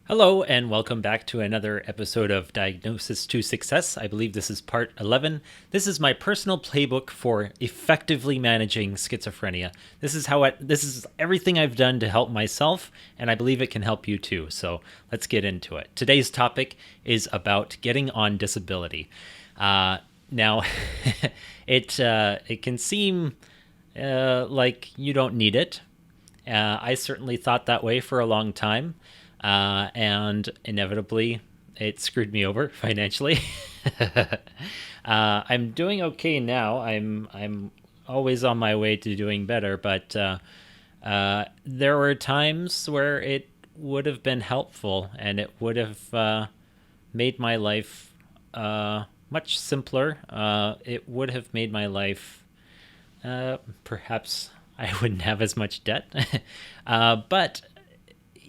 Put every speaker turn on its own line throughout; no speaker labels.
Hello, and welcome back to another episode of Diagnosis to Success. I believe this is part 11. This is my personal playbook for effectively managing schizophrenia. This is everything I've done to help myself, and I believe it can help you too. So let's get into it. Today's topic is about getting on disability. Now, it can seem like you don't need it. I certainly thought that way for a long time. And inevitably, it screwed me over financially. I'm doing okay now. I'm always on my way to doing better, but there were times where it would have been helpful, and it would have made my life much simpler. It would have made my life perhaps I wouldn't have as much debt, but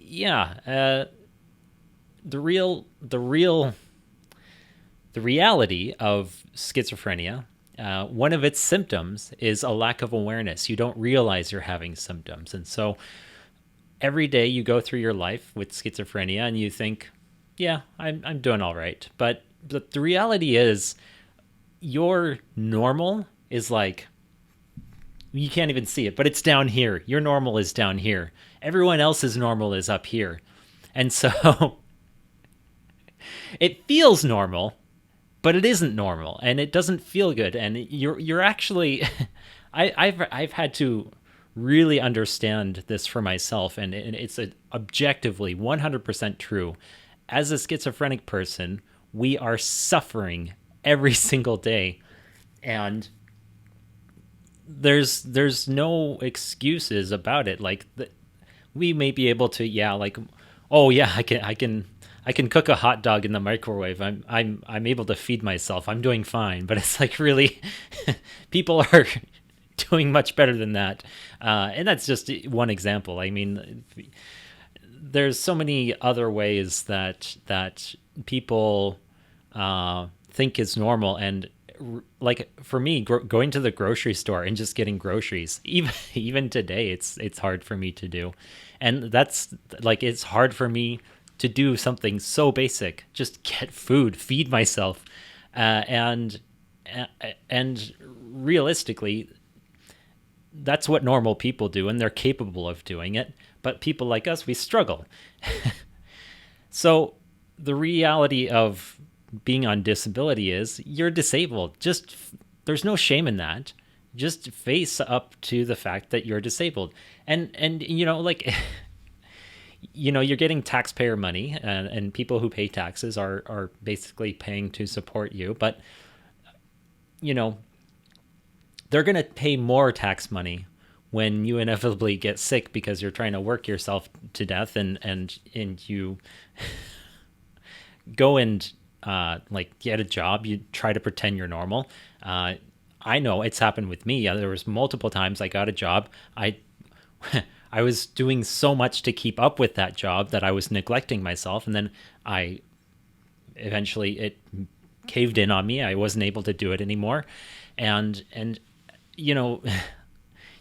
yeah, the reality of schizophrenia, one of its symptoms is a lack of awareness. You don't realize you're having symptoms, and so every day you go through your life with schizophrenia, and you think, "Yeah, I'm doing all right," but the reality is, your normal is like you can't even see it, but it's down here. Your normal is down here. Everyone else's normal is up here. And so it feels normal, but it isn't normal and it doesn't feel good. And you're actually I've had to really understand this for myself, and it's objectively 100% true. As a schizophrenic person, we are suffering every single day, and there's no excuses about it. Like we may be able to, yeah, like, oh yeah, I can cook a hot dog in the microwave. I'm able to feed myself. I'm doing fine. But it's like, really, people are doing much better than that, and that's just one example. I mean, there's so many other ways that people think is normal. And like for me, going to the grocery store and just getting groceries, even today, it's hard for me to do. And that's like, it's hard for me to do something so basic, just get food, feed myself. Uh, and and realistically, that's what normal people do, and they're capable of doing it. But people like us, we struggle. So the reality of being on disability is you're disabled. Just there's no shame in that. Just face up to the fact that you're disabled. And like, you're getting taxpayer money, and people who pay taxes are basically paying to support you. But you know they're going to pay more tax money when you inevitably get sick because you're trying to work yourself to death, and you go and like get a job. You try to pretend you're normal. I know it's happened with me. There was multiple times I got a job. I was doing so much to keep up with that job that I was neglecting myself, and then I eventually it caved in on me. I wasn't able to do it anymore, and you know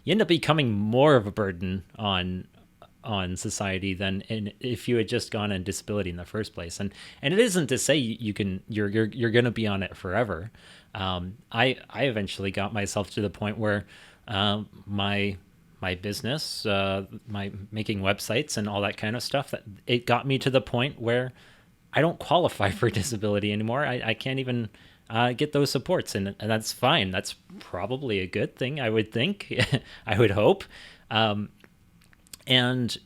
you end up becoming more of a burden on society than if you had just gone on disability in the first place. And it isn't to say you're going to be on it forever. I eventually got myself to the point where my business, my making websites and all that kind of stuff, that it got me to the point where I don't qualify for disability anymore. I can't even get those supports, and that's fine. That's probably a good thing, I would think. I would hope. And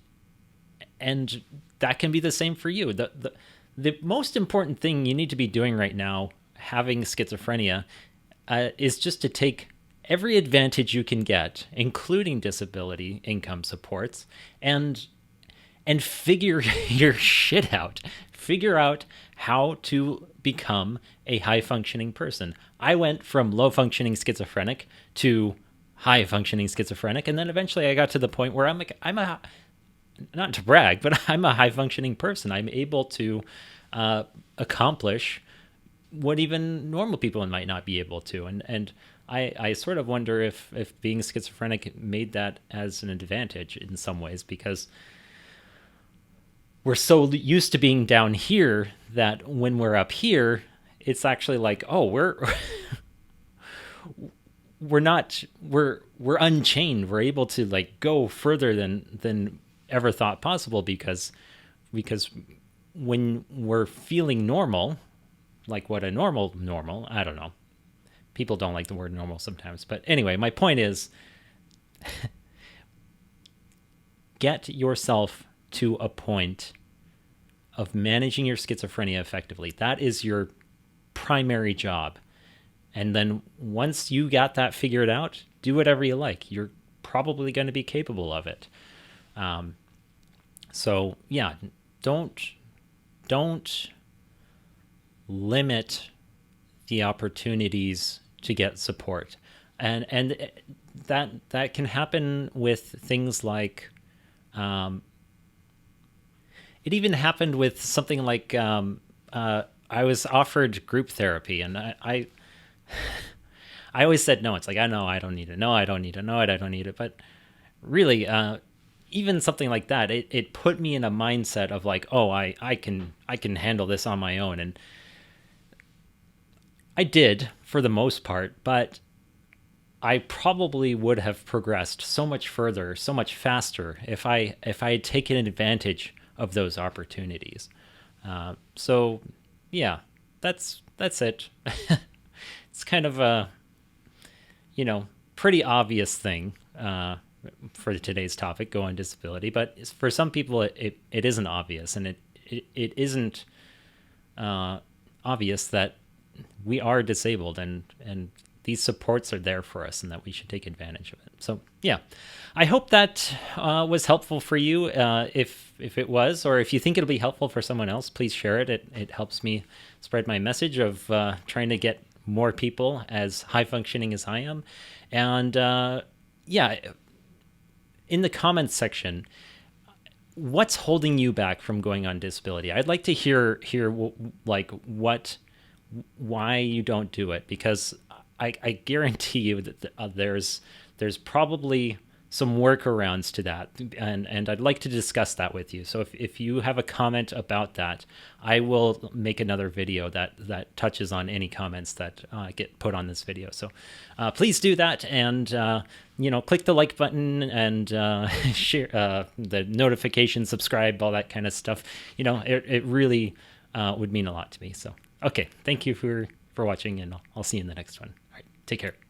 and that can be the same for you. The most important thing you need to be doing right now, having schizophrenia, is just to take every advantage you can get, including disability income supports, and figure your shit out. Figure out how to become a high functioning person. I went from low functioning schizophrenic to high functioning schizophrenic, and then eventually I got to the point where I'm a, not to brag, but I'm a high functioning person. I'm able to accomplish what even normal people might not be able to. And I sort of wonder if being schizophrenic made that as an advantage in some ways, because we're so used to being down here that when we're up here, it's actually like, oh, we're not we're unchained. We're able to like go further than ever thought possible because when we're feeling normal, like what a normal, I don't know. People don't like the word normal sometimes, but anyway, my point is get yourself to a point of managing your schizophrenia effectively. That is your primary job. And then once you got that figured out, do whatever you like. You're probably going to be capable of it. So yeah, don't limit the opportunities to get support, and that can happen with things like, it even happened with something like, I was offered group therapy, and I always said no. It's like, I know I don't need it. No, I don't need it. No, I don't need it. But really, even something like that, it put me in a mindset of like, oh, I can handle this on my own. And I did for the most part, but I probably would have progressed so much further, so much faster if I had taken advantage of those opportunities. So yeah, that's it. It's kind of a, pretty obvious thing for today's topic, go on disability, but for some people it isn't obvious, and it isn't obvious that we are disabled, and these supports are there for us, and that we should take advantage of it. So yeah, I hope that was helpful for you. If it was, or if you think it'll be helpful for someone else, please share it. It helps me spread my message of trying to get more people as high functioning as I am. And yeah, in the comments section, what's holding you back from going on disability? I'd like to hear like why you don't do it, because I guarantee you that there's probably some workarounds to that, and I'd like to discuss that with you. So if you have a comment about that, I will make another video that touches on any comments that get put on this video. So please do that, and click the like button, and share the notification, subscribe, all that kind of stuff. It really would mean a lot to me. So okay, thank you for watching, and I'll see you in the next one. All right, take care.